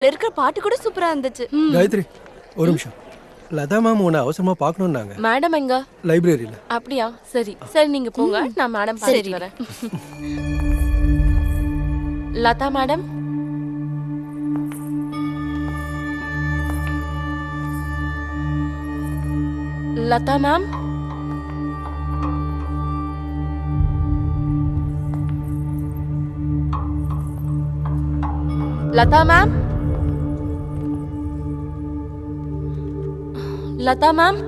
இருக்கிற பாட்டு கூட சூப்பரா இருந்துச்சு. காயத்ரி ஒரு நிமிஷம். லதா மேம் உன்னை அவசரமா பார்க்கணும்னாங்க. மேடம் எங்க? லைப்ரரியில. அப்படியா? சரி சரி, நீங்க போங்க, நான் மேடம் பார்த்துட்டு வரேன். Latha madam, Latha ma'am, Latha ma'am, Latha ma'am.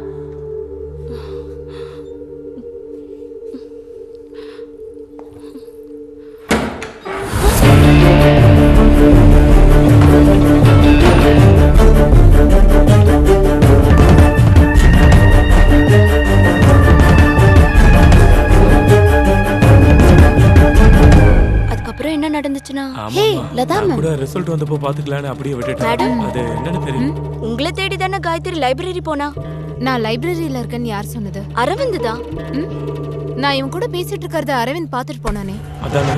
அதுக்கப்புறம் என்ன நடந்துச்சுன்னா, ஹே லதா மேம் கூட ரிசல்ட் வந்தப்போ பாத்துக்கலாம்னு அப்படியே விட்டுட்டேன். அது என்னன்னு தெரியும். உங்களை தேடி தானே காயத்ரி லைப்ரரி போனா. நான் லைப்ரரியில இருக்கேன்னு யார் சொன்னது? அரவிந்த் தான். நான் இவன் கூட பேசிட்டு இருக்கறத அரவிந்த் பாத்துட்டு போனானே. அதானே.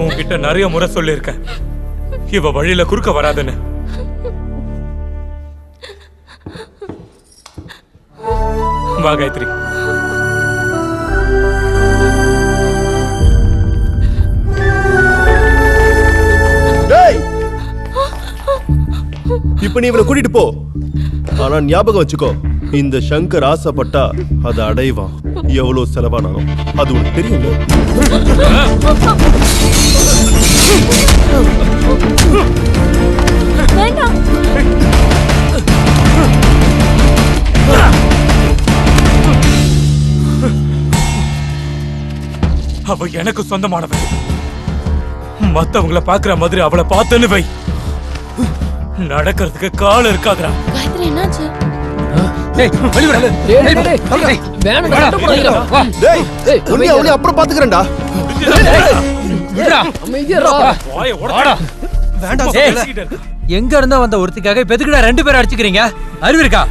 உன்கிட்ட நிறைய முறை சொல்லியிருக்கேன், இவ வழியில குறுக்க வராதுன்னு. வா காயத்ரி. இப்ப நீ இவனை கூட்டிட்டு போ. ஆனா ஞாபகம் வச்சுக்கோ, இந்த சங்கர் ஆசைப்பட்டா அதை அடைவான். எவ்வளவு செலவானாலும் அது உனக்கு தெரியும். வேண்டாம். அவ எனக்கு சொந்தமானவன். மத்தவங்களை பாக்குற மாதிரி அவளை பார்த்தேன்னு வை, நடக்கிறதுக்கு கால் இருக்காதுடா. காயத்ரி என்னாச்சு? அப்புறம் பாத்துக்கிறேன்டா. எங்க இருந்தா வந்த ஒருத்திக்காக பெதுக்குடா ரெண்டு பேரும் அடிச்சுக்கிறீங்க? அறிவு இருக்கா?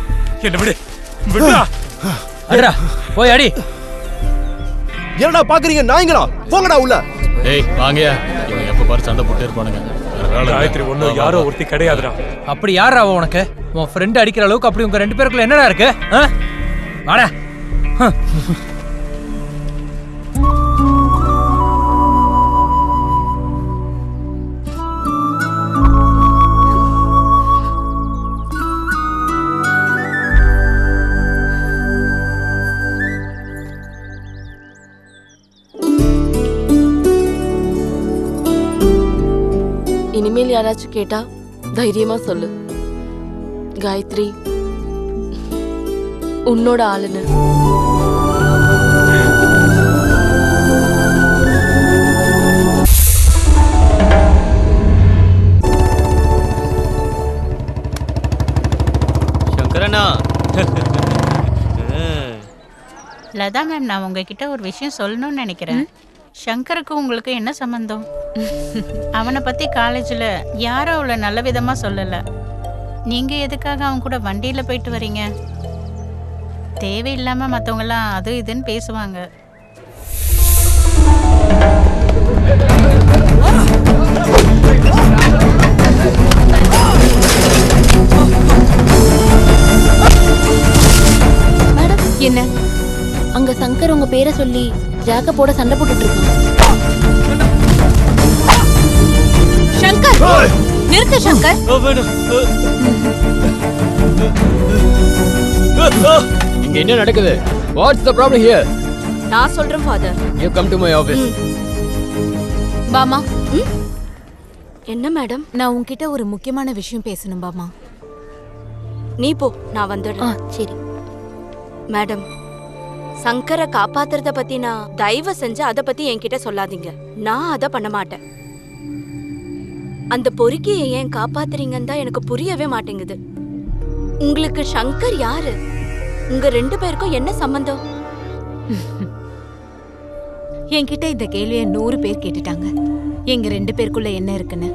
என்ன விடு, விடுடா. அடடா போய் அடி. என்னடா பாக்குறீங்க நாய்ங்களா? போங்கடா உள்ள. ஏய் வாங்கயா, இவங்க எப்ப பாரு சண்டை போட்டே இருப்பானுங்க. காயத்ரி ஒண்ணும் யாரோ ஒருத்தி கிடையாதுடா. அப்படி யாரா அவ உனக்கு? உன் ஃப்ரெண்ட் அடிக்கிற அளவுக்கு அப்படி உங்க ரெண்டு பேருக்குள்ள என்னடா இருக்கு? வாடா. இனிமேல் யாராச்சும் கேட்டா தைரியமா சொல்லு, காயத்ரி உன்னோட ஆளுன்னு. சங்கரண்ணா. லதா மேம், நான் உங்ககிட்ட ஒரு விஷயம் சொல்லணும்னு நினைக்கிறேன். சங்கருக்கு உங்களுக்கு என்ன சம்பந்தம்? அவனை பத்தி காலேஜ்ல யாரும் அவளை நல்ல விதமா சொல்லல. நீங்க எதுக்காக அவன் கூட வண்டியில போயிட்டு வரீங்க? தேவையில்லாம மத்தவங்க எல்லாம் அது இதுன்னு பேசுவாங்க. மேடம் என்ன? அங்க சங்கர் உங்க பேரை சொல்லி ஜாக்கப்போட சண்டை போட்டுட்டு இருக்கான். சங்கர் நிறுத்து. சங்கர் இங்க என்ன நடக்குது? What's the problem here? நான் சொல்றேன் father. You come to my office. Bama. என்ன மேடம்? நான் உன்கிட்ட ஒரு முக்கியமான விஷயம் பேசணும் பாமா. நீ போ, நான் வந்துடுறேன். சரி மேடம், சங்கரை காப்பாத்துறத பத்தி நான் தயவு செஞ்சு அத பத்தி என்கிட்ட சொல்லாதீங்க. நான் அத பண்ண மாட்டேன். அந்த பொறுக்கியை ஏன் காப்பாத்துறீங்கன்னு தான் எனக்கு புரியவே மாட்டேங்குது. உங்களுக்கு சங்கர் யாரு? உங்க 2 பேருக்கும் என்ன சம்பந்தம்? என்கிட்ட இந்த கேள்வியை 100 பேர் கேட்டுட்டாங்க. எங்க 2 பேருக்குள்ள என்ன இருக்குன்னு.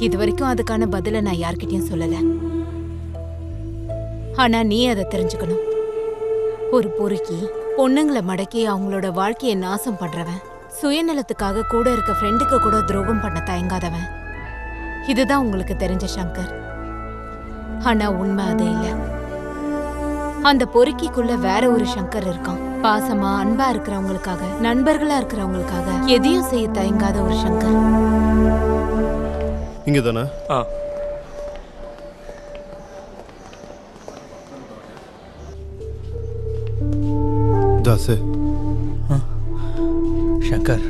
இது வரைக்கும் அதுக்கான பதில நான் யார்கிட்டயும் சொல்லல. ஆனா நீ அதை தெரிஞ்சுக்கணும். ஒரு பொறுக்கி பொண்ணுங்களை மடக்கி அவங்களோட வாழ்க்கையை நாசம் பண்றவன், சுயநலத்துக்காக கூட இருக்க ஃப்ரெண்டுக்கு கூட துரோகம் பண்ண தயங்காதவன். இதுதான் உங்களுக்கு தெரிஞ்ச சங்கர். ஆனா உண்மை அது இல்ல. அந்த பொறுக்கிக்குள்ள வேற ஒரு சங்கர் இருக்கான். பாசமா அன்பா இருக்கிறவங்களுக்காக, நண்பர்களா இருக்கிறவங்களுக்காக எதையும் செய்ய தயங்காத ஒரு சங்கர். இங்க தானே? தாசு, சங்கர்,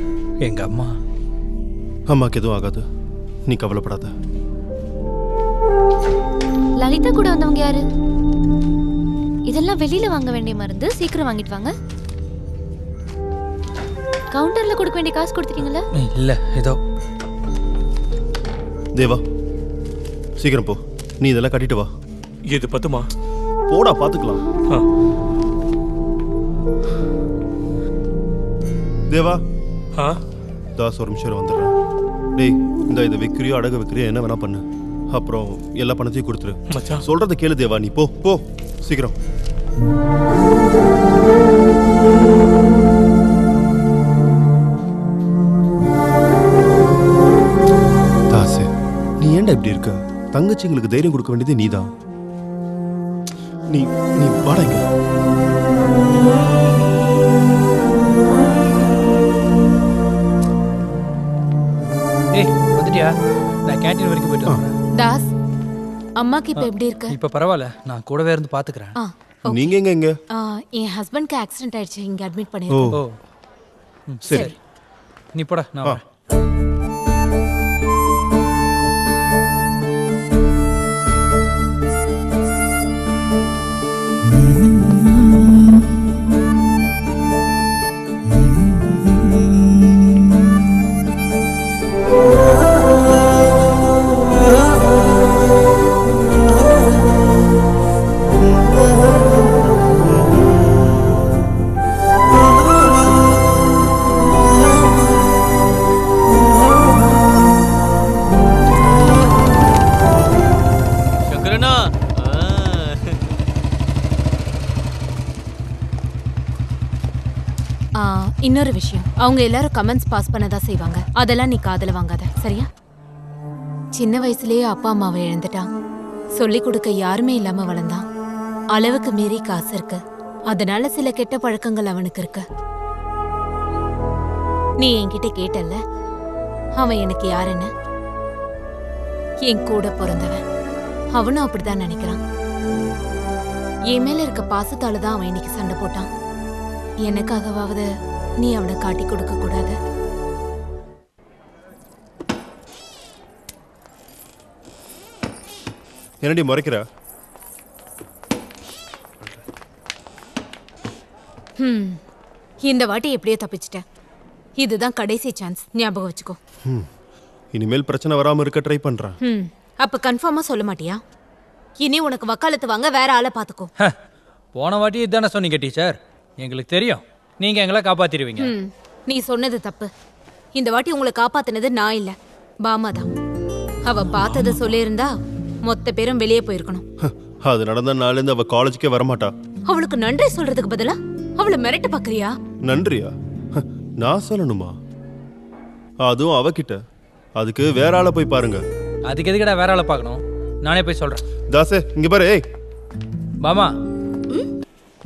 எங்க அம்மாக்கு எதுவும் ஆகாது, நீ கவலைப்படாத. லலிதா கூட வந்தவங்க யாரு? இதெல்லாம் வெளியில வாங்க வேண்டிய மருந்து, சீக்கிரம் வாங்கிட்டு வாங்க. கவுண்டர்ல கொடுக்க வேண்டிய காசு கொடுத்துட்டீங்களா? இல்ல, ஏதோ. தேவா, சீக்கிரம் போ. நீ இதெல்லாம் கட்டிட்டு வா. இது பத்துமா? போடா, பாத்துக்கலாம். தேவா, தாஸ் ஒரு நிமிஷம் வந்துடுறேன். டேய், இந்த இதை வைக்கிறியோ அடகு வைக்கிறியோ என்ன வேணா பண்ணு. அப்புறம் எல்லா பணத்தையும் கொடுத்துரு. மச்சான் சொல்றத கேளு தேவா, நீ போ போ சீக்கிரம். தாசு, நீ ஏன்டா இப்படி இருக்க? தங்கச்சிங்களுக்கு தைரியம் கொடுக்க வேண்டியது நீதான். நீ நீ வாடங்க. ஏய், வந்துட்டியா? நான் கேண்டீன் வரைக்கும் போயிட்டு வரேன். தாஸ், அம்மாக்கு இப்ப எப்படி இருக்கு? இப்ப பரவாயில்ல, நான் கூடவே இருந்து பாத்துக்கிறேன். நீங்க எங்க? என் ஹஸ்பண்ட்க்கு ஆக்சிடென்ட் ஆயிடுச்சு, இங்க அட்மிட் ஓ பண்ணிருக்கோம். சரி, நீ போடா, நான் வரேன். இன்னொரு விஷயம், அவங்க எல்லாரும் கமெண்ட்ஸ் பாஸ் பண்ணதா செய்வாங்க. அதெல்லாம் நீ காதுல வாங்காத, சரியா? சின்ன வயசுலயே அப்பா அம்மாவை இழந்துட்டான். சொல்லி கொடுக்க யாருமே இல்லாம வளர்ந்தான். அளவுக்கு மீறி காசு இருக்கு, அதனால சில கெட்ட பழக்கங்கள் அவனுக்கு இருக்கு. நீ என்கிட்ட கேட்டல்ல, அவன் எனக்கு யாருன்னு? என் கூட பிறந்தவன். அவனும் அப்படிதான் நினைக்கிறான். என் மேல இருக்க பாசத்தால தான் அவன் இன்னைக்கு சண்டை போட்டான். எனக்காகவாவது நீ அவனை காட்டி கொடுக்க கூடாது. என்னடி முறைக்கிற? இந்த வாட்டி எப்படியோ தப்பிச்சிட்டேன். இதுதான் கடைசி சான்ஸ், ஞாபகம் வச்சுக்கோ. இனிமேல் பிரச்சனை வராம இருக்க ட்ரை பண்றேன். அப்ப கன்ஃபார்மா சொல்ல மாட்டியா? இனி உனக்கு வக்காலத்து வாங்க வேற ஆளை பாத்துக்கோ. போன வாட்டி இதுதானே சொன்னீங்க டீச்சர். எங்களுக்கு தெரியும் நீங்க எங்களை காப்பாத்திடுவீங்க. நீ சொன்னது தப்பு. இந்த வாட்டி உங்களை காப்பாத்தினது நான் இல்ல, பாமா தான். அவ பார்த்ததை சொல்லியிருந்தா மொத்த பேரும் வெளியே போயிருக்கணும். அது நடந்த நாள்ல அவ காலேஜுக்கே வரமாட்டா. அவளுக்கு நன்றி சொல்றதுக்கு பதிலா அவளை மிரட்ட பாக்குறியா? நன்றியா? நான் சொல்லணுமா? அதுவும் அவகிட்ட. அதுக்கு வேற ஆளை போய் பாருங்க. அதுக்கு எதுக்கடா வேற ஆளை பார்க்கணும்? நானே போய் சொல்றேன். தாசே, இங்க பாரு. ஏய் பாமா,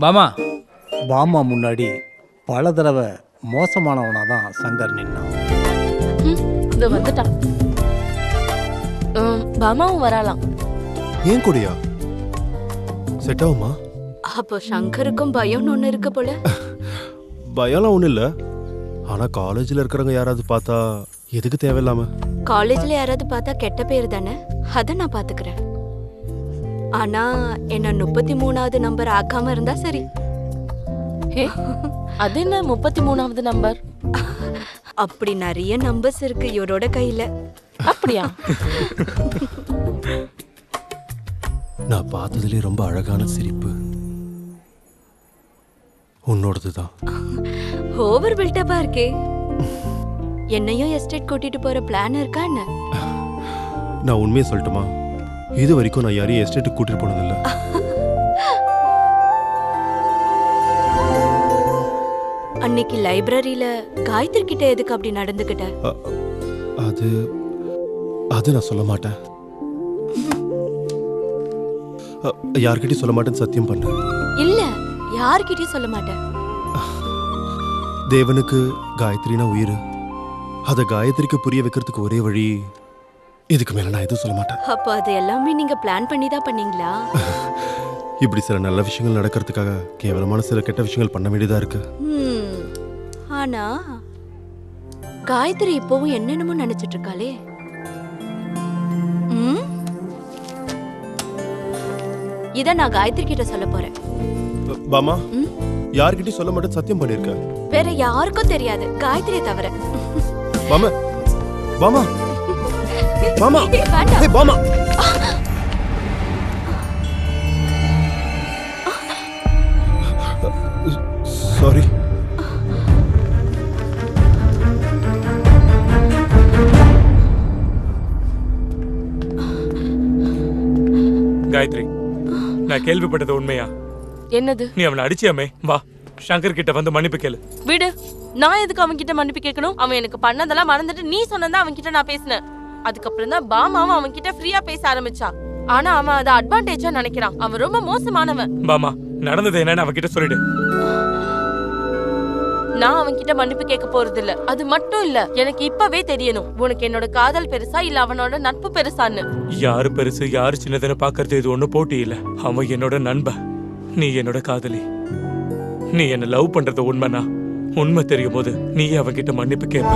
பாமா. பாமா முன்னாடி பல தடவை மோசமானவனா தான் சங்கர் நின்னான். இந்த வந்துட்டான். பாமாவும் வரலாம். ஏன் கூடயா? செட் ஆகுமா? அப்போ சங்கருக்கும் பயம்னு ஒண்ணு இருக்கு போல. பயம்லாம் ஒண்ணு இல்ல. ஆனா காலேஜ்ல இருக்கிறவங்க யாராவது பார்த்தா எதுக்கு தேவையில்லாம? காலேஜ்ல யாராவது பார்த்தா கெட்ட பேர் தானே, அத நான் பாத்துக்கிறேன். ஆனா என்ன 33வது நம்பர் ஆக்காம இருந்தா சரி. அது என்ன 33வது நம்பர்? அப்படி நிறைய நம்பர்ஸ் இருக்கு இவரோட கையில. அப்படியா? நான் பார்த்ததுலே ரொம்ப அழகான சிரிப்பு உன்னோடதுதான். ஓவர் பில்டப்பா இருக்கே. என்னையும் எஸ்டேட் கூட்டிட்டு போற பிளான் இருக்கா என்ன? நான் உண்மையை சொல்லட்டுமா, இது வரைக்கும் நான் யாரையும் எஸ்டேட்டுக்கு கூட்டிட்டு போனதில்லை. அன்னைக்கு லைப்ரரியில காயத்ரி கிட்ட எதுக்கு அப்படி நடந்துக்கிட்ட? அது அது நான் சொல்ல மாட்டேன். யார்கிட்டயும் சொல்ல மாட்டேன்னு சத்தியம் பண்ண. இல்ல, யார்கிட்டயும் சொல்ல மாட்டேன். தேவனுக்கு காயத்ரினா உயிர். அத காயத்ரிக்கு புரிய வைக்கிறதுக்கு ஒரே வழி, இதுக்கு மேல நான் எதுவும் சொல்ல மாட்டேன். அப்ப அது எல்லாமே நீங்க பிளான் பண்ணி தான் பண்ணீங்களா? இப்படி சில நல்ல விஷயங்கள் நடக்கிறதுக்காக கேவலமான சில கெட்ட விஷயங்கள் பண்ண வேண்டியதா இருக்கு. ஆனா காயத்ரி இப்பவும் என்னென்னமோ நினைச்சிட்டு இருக்காளே. இத நான் காயத்ரி கிட்ட சொல்ல போறேன். பாமா, யார்கிட்டயும் சொல்ல மாட்டேன்னு சத்தியம் பண்ணிருக்க. வேற யாருக்கும் தெரியாது, காயத்ரியை தவிர. பாமா, பாமா, பாமா, வேண்டாம். ஏய் பாமா. சாரி. காயத்ரி, நான் கேள்விப்பட்டது உண்மையா? என்னது? நீ அவனை அடிச்சியாமே. வா, சங்கர் கிட்ட வந்து மன்னிப்பு கேளு. விடு. நான் எதுக்கு அவன் கிட்ட மன்னிப்பு கேட்கணும்? அவன் எனக்கு பண்ணதெல்லாம் மறந்துட்டு நீ சொன்னதா அவன் கிட்ட நான் பேசினேன். அதுக்கப்புறம் தான் பாமாவும் அவன் கிட்ட ஃப்ரீயா பேச ஆரம்பிச்சா. ஆனா அவன் அதை அட்வான்டேஜா நினைக்கிறான். அவன் ரொம்ப மோசமானவன். பாமா, நடந்தது என்னன்னு அவன் கிட்ட சொல்லிடு. நான் அவன் கிட்ட மன்னிப்பு கேட்க போறது இல்ல. அது மட்டும் இல்ல, எனக்கு இப்பவே தெரியணும் உனக்கு என்னோட காதல் பெருசா இல்ல அவனோட நட்பு பெருசான்னு. யாரு பெருசு யாரு சின்னதுன்னு பாக்குறது இது ஒண்ணு போட்டி இல்ல. அவன் என்னோட நண்பன், நீ என்னோட காதலி. நீ என்ன லவ் பண்றது உண்மைனா, உண்மை தெரியும் போது நீயே அவன்கிட்ட மன்னிப்பு கேட்ப.